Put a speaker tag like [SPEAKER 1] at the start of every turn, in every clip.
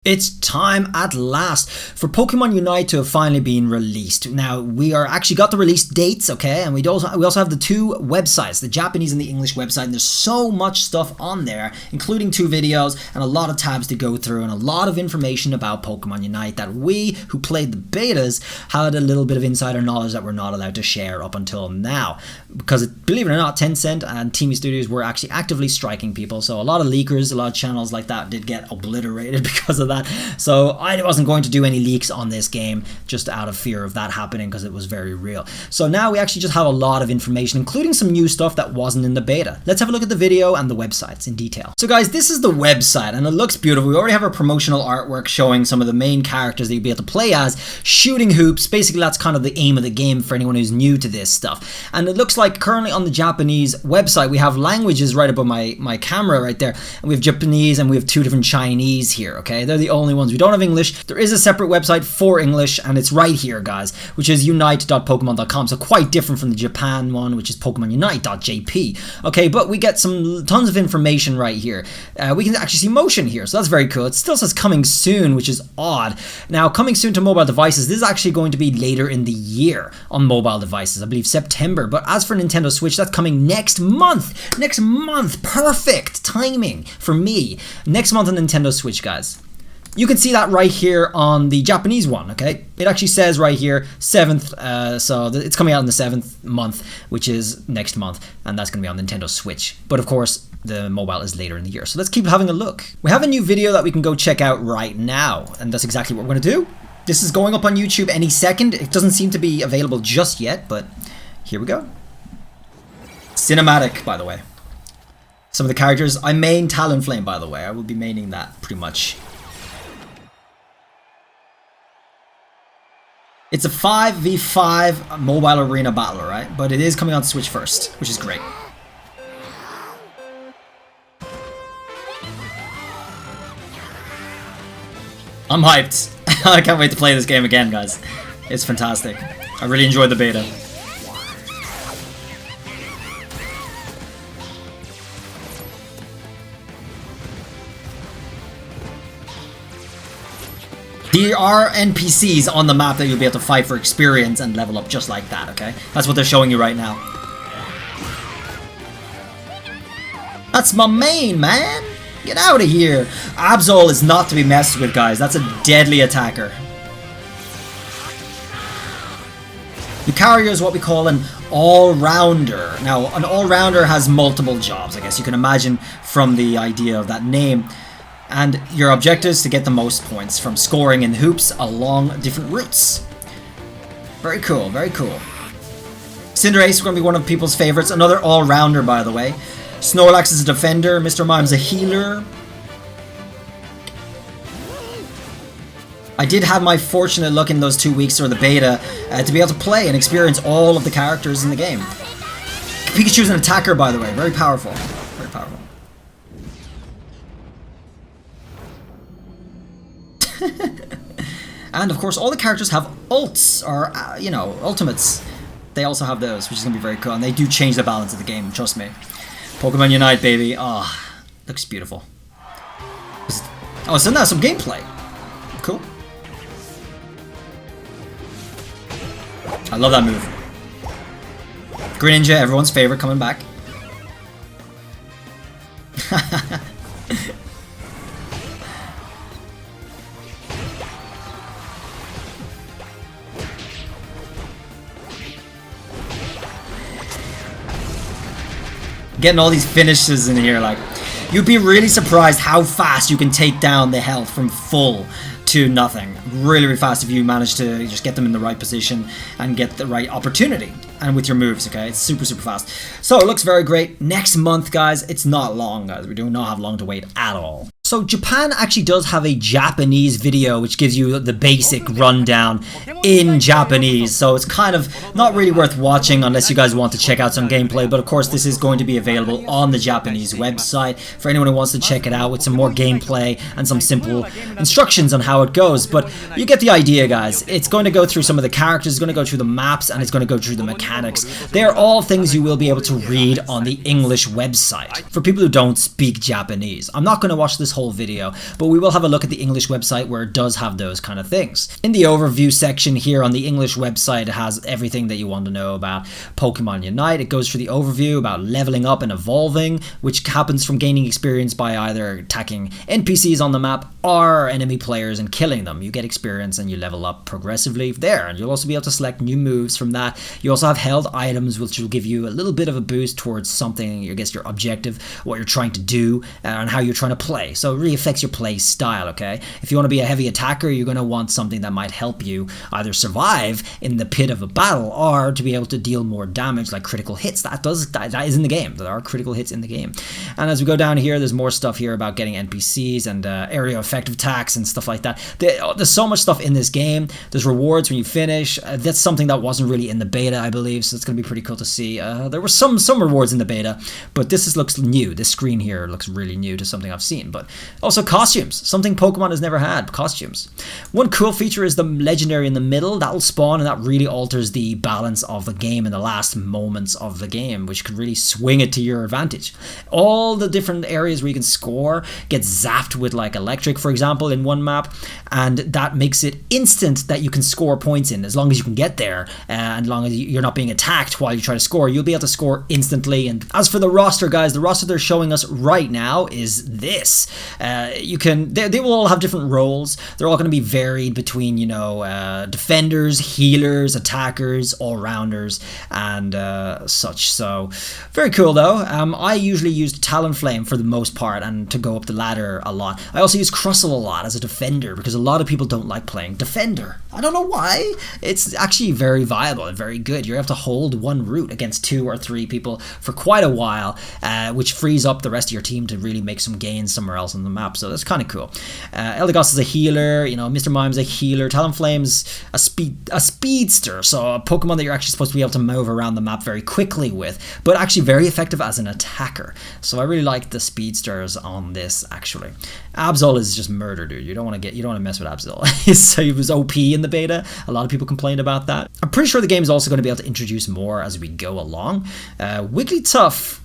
[SPEAKER 1] It's time at last for Pokemon Unite to have finally been released. Now, we are actually got the release dates, okay, and we also have the two websites, the Japanese and the English website, and there's so much stuff on there, including 2 videos and a lot of tabs to go through and a lot of information about Pokemon Unite that we, who played the betas, had a little bit of insider knowledge that we're not allowed to share up until now. Because, believe it or not, Tencent and Teamy Studios were actually actively striking people, so a lot of leakers, a lot of channels like that did get obliterated because of that. So I wasn't going to do any leaks on this game just out of fear of that happening because it was very real. So now we actually just have a lot of information, including some new stuff that wasn't in the beta. Let's have a look at the video and the websites in detail. So guys, this is the website and it looks beautiful. We already have our promotional artwork showing some of the main characters that you'll be able to play as, shooting hoops. Basically, that's kind of the aim of the game for anyone who's new to this stuff. And it looks like currently on the Japanese website, we have languages right above my camera right there. And we have Japanese and we have 2 different Chinese here, okay? They're the only ones. We don't have English. There is a separate website for English and it's right here, guys, which is unite.pokemon.com. So quite different from the Japan one, which is pokemonunite.jp. Okay, but we get tons of information right here. We can actually see motion here, so that's very cool. It still says coming soon, which is odd. Now, coming soon to mobile devices, this is actually going to be later in the year on mobile devices, I believe September. But as for Nintendo Switch, that's coming next month. Next month, perfect timing for me. Next month on Nintendo Switch, guys. You can see that right here on the Japanese one, okay? It actually says right here, 7th, so it's coming out in the 7th month, which is next month, and that's going to be on Nintendo Switch. But of course, the mobile is later in the year, so let's keep having a look. We have a new video that we can go check out right now, and that's exactly what we're going to do. This is going up on YouTube any second. It doesn't seem to be available just yet, but here we go. Cinematic, by the way. Some of the characters, I main Talonflame, by the way. I will be maining that pretty much. It's a 5v5 mobile arena battle, right? But it is coming on Switch first, which is great. I'm hyped. I can't wait to play this game again, guys. It's fantastic. I really enjoyed the beta. There are NPCs on the map that you'll be able to fight for experience and level up just like that, okay? That's what they're showing you right now. That's my main, man! Get out of here! Absol is not to be messed with, guys. That's a deadly attacker. Lucario is what we call an all-rounder. Now, an all-rounder has multiple jobs, I guess you can imagine from the idea of that name. And your objective is to get the most points from scoring in hoops along different routes. Very cool, very cool. Cinderace is going to be one of people's favorites. Another all-rounder, by the way. Snorlax is a defender. Mr. Mime's a healer. I did have my fortunate luck in those 2 weeks or the beta to be able to play and experience all of the characters in the game. Pikachu's an attacker, by the way. Very powerful. Very powerful. And of course, all the characters have ults, or, you know, ultimates. They also have those, which is going to be very cool. And they do change the balance of the game, trust me. Pokemon Unite, baby. Ah, oh, looks beautiful. Oh, so now some gameplay. Cool. I love that move. Greninja, everyone's favorite, coming back. Getting all these finishes in here, like, you'd be really surprised how fast you can take down the health from full to nothing. Really, really fast if you manage to just get them in the right position and get the right opportunity. And with your moves, okay? It's super, super fast. So, it looks very great. Next month, guys, it's not long, guys. We do not have long to wait at all. So Japan actually does have a Japanese video which gives you the basic rundown in Japanese, so it's kind of not really worth watching unless you guys want to check out some gameplay, but of course this is going to be available on the Japanese website for anyone who wants to check it out with some more gameplay and some simple instructions on how it goes. But you get the idea, guys. It's going to go through some of the characters, it's going to go through the maps, and it's going to go through the mechanics. They're all things you will be able to read on the English website for people who don't speak Japanese. I'm not going to watch this whole whole video, but we will have a look at the English website where it does have those kind of things. In the overview section here on the English website, it has everything that you want to know about Pokemon Unite. It goes through the overview about leveling up and evolving, which happens from gaining experience by either attacking NPCs on the map or enemy players and killing them. You get experience and you level up progressively there, and you'll also be able to select new moves from that. You also have held items, which will give you a little bit of a boost towards something, I guess your objective, what you're trying to do, and how you're trying to play. So it really affects your play style, okay? If you want to be a heavy attacker, you're going to want something that might help you either survive in the pit of a battle or to be able to deal more damage, like critical hits. That is in the game. There are critical hits in the game. And as we go down here, there's more stuff here about getting NPCs and area effective attacks and stuff like that. There's so much stuff in this game. There's rewards when you finish. That's something that wasn't really in the beta, I believe, so it's going to be pretty cool to see. There were some rewards in the beta, but this looks new. This screen here looks really new to something I've seen. But also costumes, something Pokemon has never had, costumes. One cool feature is the legendary in the middle. That will spawn, and that really alters the balance of the game in the last moments of the game, which could really swing it to your advantage. All the different areas where you can score get zapped with like electric, for example, in one map, and that makes it instant that you can score points in as long as you can get there, and as long as you're not being attacked while you try to score, you'll be able to score instantly. And as for the roster, guys, the roster they're showing us right now is this. They will all have different roles. They're all going to be varied between, you know, defenders, healers, attackers, all-rounders, and such. So very cool though. I usually used Talonflame for the most part and to go up the ladder a lot. I also use Crustle a lot as a defender because a lot of people don't like playing defender. I don't know why. It's actually very viable and very good. You have to hold one route against 2 or 3 people for quite a while, which frees up the rest of your team to really make some gains somewhere else on the map. So that's kind of cool. Eldegoss is a healer. You know, Mr. Mime's a healer. Talonflame's a speedster, so a Pokemon that you're actually supposed to be able to move around the map very quickly with, but actually very effective as an attacker. So I really like the speedsters on this actually. Absol is just murder, dude. You don't want to mess with Absol. So he was OP in the beta. A lot of people complained about that. I'm pretty sure the game is also going to be able to introduce more as we go along. Wigglytuff,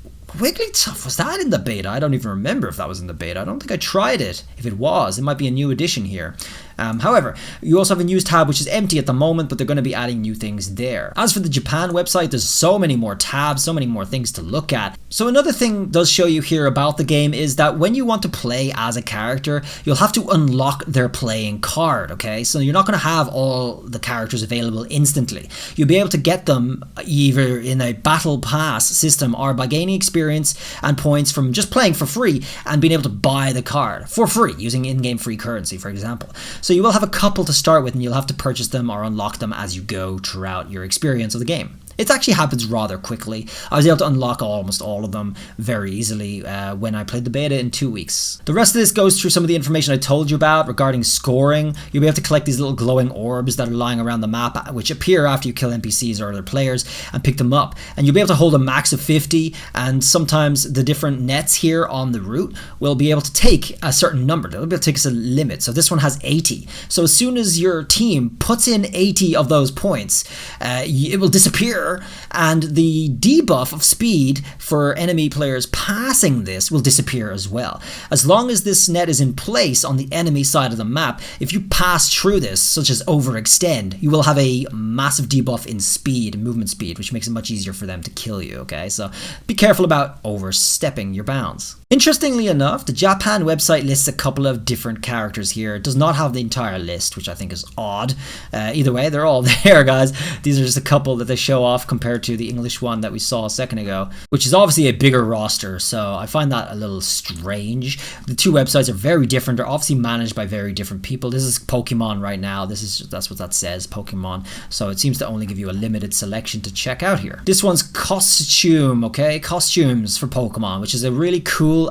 [SPEAKER 1] was that in the beta? I don't even remember if that was in the beta. I don't think I tried it. If it was, it might be a new addition here. However, you also have a news tab which is empty at the moment, but they're going to be adding new things there. As for the Japan website, there's so many more tabs, so many more things to look at. So another thing does show you here about the game is that when you want to play as a character, you'll have to unlock their playing card, okay? So you're not going to have all the characters available instantly. You'll be able to get them either in a battle pass system or by gaining experience and points from just playing for free and being able to buy the card for free using in-game free currency, for example. So you will have a couple to start with, and you'll have to purchase them or unlock them as you go throughout your experience of the game. It actually happens rather quickly. I was able to unlock almost all of them very easily when I played the beta in 2 weeks. The rest of this goes through some of the information I told you about regarding scoring. You'll be able to collect these little glowing orbs that are lying around the map, which appear after you kill NPCs or other players, and pick them up. And you'll be able to hold a max of 50, and sometimes the different nets here on the route will be able to take a certain number. They'll be able to take us a limit. So this one has 80. So as soon as your team puts in 80 of those points, it will disappear, and the debuff of speed for enemy players passing this will disappear as well. As long as this net is in place on the enemy side of the map, if you pass through this, such as overextend, you will have a massive debuff in speed, movement speed, which makes it much easier for them to kill you, okay? So be careful about overstepping your bounds. Interestingly enough, the Japan website lists a couple of different characters here. It does not have the entire list, which I think is odd. Either way, they're all there, guys. These are just a couple that they show off compared to the English one that we saw a second ago, which is obviously a bigger roster, so I find that a little strange. The two websites are very different. They're obviously managed by very different people. This is Pokemon right now. That's what that says, Pokemon. So it seems to only give you a limited selection to check out here. This one's costume, okay? Costumes for Pokemon, which is a really cool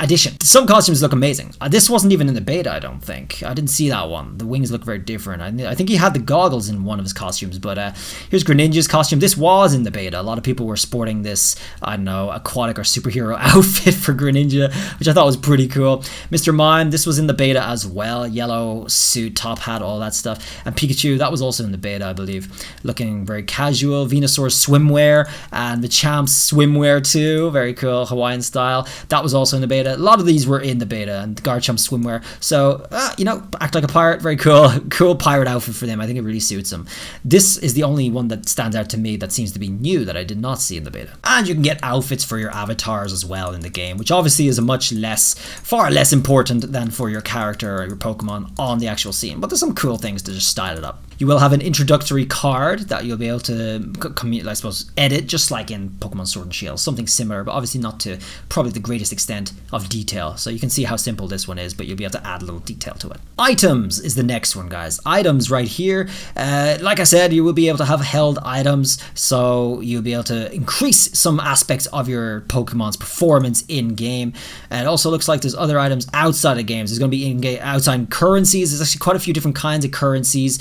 [SPEAKER 1] addition. Some costumes look amazing. This wasn't even in the beta, I don't think. I didn't see that one. The wings look very different. I think he had the goggles in one of his costumes, but here's Greninja's costume. This was in the beta. A lot of people were sporting this, I don't know, aquatic or superhero outfit for Greninja, which I thought was pretty cool. Mr. Mime, this was in the beta as well. Yellow suit, top hat, all that stuff. And Pikachu, that was also in the beta, I believe. Looking very casual. Venusaur's swimwear, and the Champ's swimwear too. Very cool, Hawaiian style. that was also in the beta. A lot of these were in the beta, and the Garchomp swimwear. So, you know, act like a pirate, very cool. Cool pirate outfit for them. I think it really suits them. This is the only one that stands out to me that seems to be new that I did not see in the beta. And you can get outfits for your avatars as well in the game, which obviously is far less important than for your character or your Pokemon on the actual scene. But there's some cool things to just style it up. You will have an introductory card that you'll be able to, I suppose, edit, just like in Pokemon Sword and Shield. Something similar, but obviously not to probably the greatest extent of detail. So you can see how simple this one is, but you'll be able to add a little detail to it. Items is the next one, guys. Items right here. Like I said, you will be able to have held items, so you'll be able to increase some aspects of your Pokemon's performance in-game. And it also looks like there's other items outside of games. There's going to be in-game outside currencies. There's actually quite a few different kinds of currencies.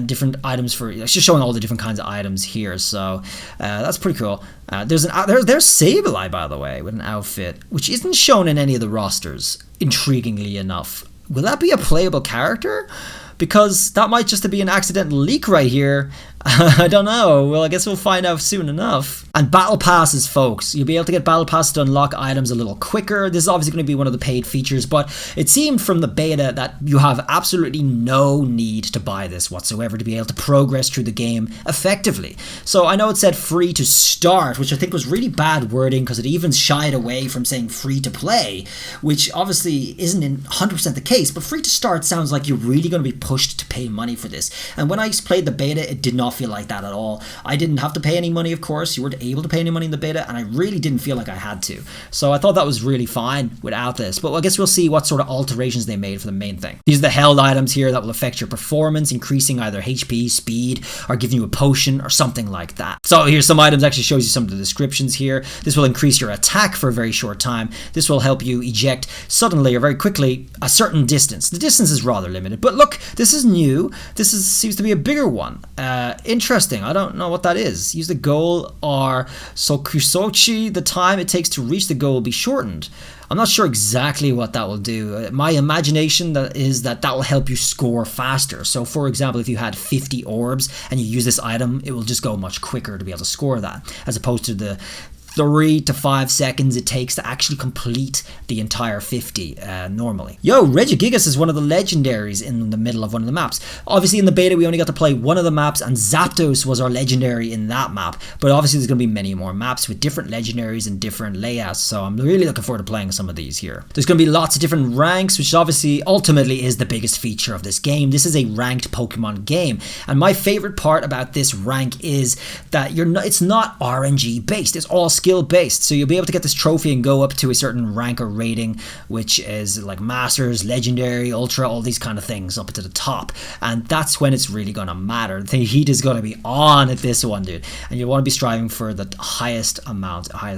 [SPEAKER 1] Different items for, it's just showing all the different kinds of items here, so that's pretty cool. There's Sableye, by the way, with an outfit which isn't shown in any of the rosters, intriguingly enough. Will that be a playable character? Because that might just be an accidental leak right here. I don't know. Well, I guess we'll find out soon enough. And battle passes, folks. You'll be able to get battle passes to unlock items a little quicker. This is obviously going to be one of the paid features, but it seemed from the beta that you have absolutely no need to buy this whatsoever to be able to progress through the game effectively. So I know it said free to start, which I think was really bad wording because it even shied away from saying free to play, which obviously isn't 100% the case, but free to start sounds like you're really going to be pushed to pay money for this. And when I played the beta, it did not feel like that at all. I didn't have to pay any money, of course. You weren't able to pay any money in the beta, and I really didn't feel like I had to. So I thought that was really fine without this. But I guess we'll see what sort of alterations they made for the main thing. These are the held items here that will affect your performance, increasing either HP, speed, or giving you a potion or something like that. So here's some items, actually shows you some of the descriptions here. This will increase your attack for a very short time. This will help you eject suddenly or very quickly a certain distance. The distance is rather limited, but look, this is new. Seems to be a bigger one. Interesting. I don't know what that is. Use the goal or Sokusochi. The time it takes to reach the goal will be shortened. I'm not sure exactly what that will do. My imagination is that will help you score faster. So for example, if you had 50 orbs and you use this item, it will just go much quicker to be able to score that, as opposed to the 3 to 5 seconds it takes to actually complete the entire 50 normally. Yo, Regigigas is one of the legendaries in the middle of one of the maps. Obviously in the beta we only got to play one of the maps, and Zapdos was our legendary in that map, but obviously there's going to be many more maps with different legendaries and different layouts, so I'm really looking forward to playing some of these here. There's going to be lots of different ranks, which obviously ultimately is the biggest feature of this game. This is a ranked Pokemon game, and my favorite part about this rank is that it's not RNG based, it's all skill based. So you'll be able to get this trophy and go up to a certain rank or rating, which is like Masters, Legendary, Ultra, all these kind of things up to the top. And that's when it's really going to matter. The heat is going to be on at this one, dude. And you want to be striving for the highest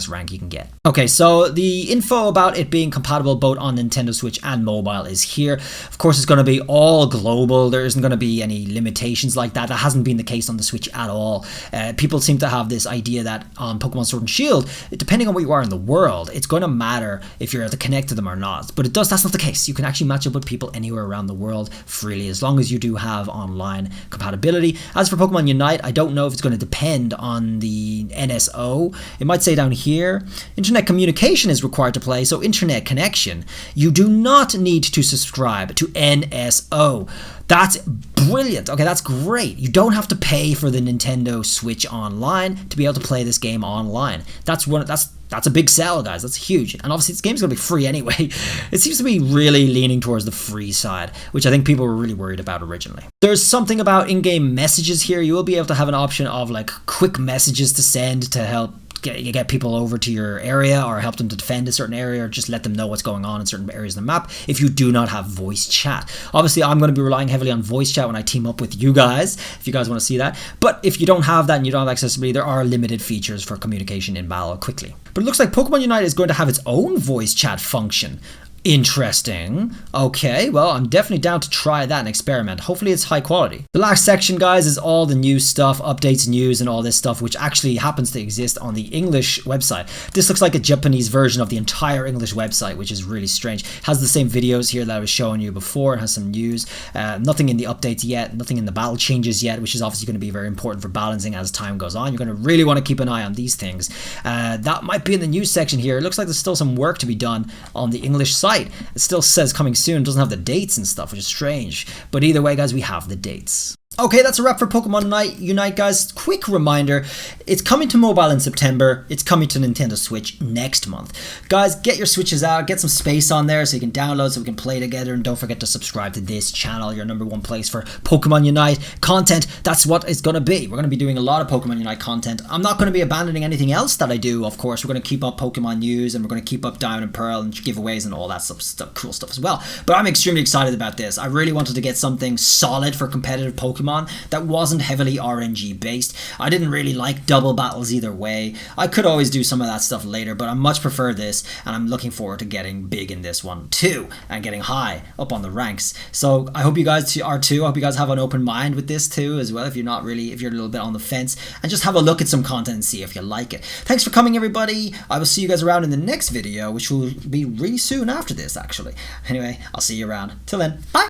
[SPEAKER 1] rank you can get. Okay, so the info about it being compatible both on Nintendo Switch and mobile is here. Of course, it's going to be all global. There isn't going to be any limitations like that. That hasn't been the case on the Switch at all. People seem to have this idea that on Pokemon Sword and Shield, depending on where you are in the world, it's going to matter if you're able to connect to them or not. But that's not the case. You can actually match up with people anywhere around the world freely, as long as you do have online compatibility. As for Pokemon Unite, I don't know if it's going to depend on the NSO. It might say down here, internet communication is required to play, so internet connection. You do not need to subscribe to NSO. That's brilliant. Okay, that's great. You don't have to pay for the Nintendo Switch Online to be able to play this game online. That's a big sell, guys. That's huge. And obviously this game's going to be free anyway. It seems to be really leaning towards the free side, which I think people were really worried about originally. There's something about in-game messages here. You will be able to have an option of like quick messages to send to help get people over to your area, or help them to defend a certain area, or just let them know what's going on in certain areas of the map if you do not have voice chat. Obviously, I'm going to be relying heavily on voice chat when I team up with you guys, if you guys want to see that. But if you don't have that and you don't have accessibility, there are limited features for communication in battle quickly. But it looks like Pokemon Unite is going to have its own voice chat function. Interesting. Okay, well, I'm definitely down to try that and experiment. Hopefully it's high quality. The last section, guys, is all the news stuff, updates, news, and all this stuff, which actually happens to exist on the English website. This looks like a Japanese version of the entire English website, which is really strange. It has the same videos here that I was showing you before. It has some news. Nothing in the updates yet, nothing in the battle changes yet, which is obviously going to be very important for balancing as time goes on. You're going to really want to keep an eye on these things. That might be in the news section here. It looks like there's still some work to be done on the English site. It still says coming soon, doesn't have the dates and stuff, which is strange. But either way, guys, we have the dates. Okay, that's a wrap for Pokemon Unite, guys. Quick reminder, it's coming to mobile in September. It's coming to Nintendo Switch next month. Guys, get your Switches out, get some space on there so you can download, so we can play together, and don't forget to subscribe to this channel, your #1 place for Pokemon Unite content. That's what it's going to be. We're going to be doing a lot of Pokemon Unite content. I'm not going to be abandoning anything else that I do, of course. We're going to keep up Pokemon news, and we're going to keep up Diamond and Pearl and giveaways and all that stuff, cool stuff as well. But I'm extremely excited about this. I really wanted to get something solid for competitive Pokemon that wasn't heavily RNG based. I didn't really like double battles either way. I could always do some of that stuff later, but I much prefer this, and I'm looking forward to getting big in this one too, and getting high up on the ranks. So I hope you guys are too. I hope you guys have an open mind with this too as well, if you're a little bit on the fence, and just have a look at some content and see if you like it. Thanks for coming, everybody. I will see you guys around in the next video, which will be really soon after this, actually. Anyway, I'll see you around. Till then, bye!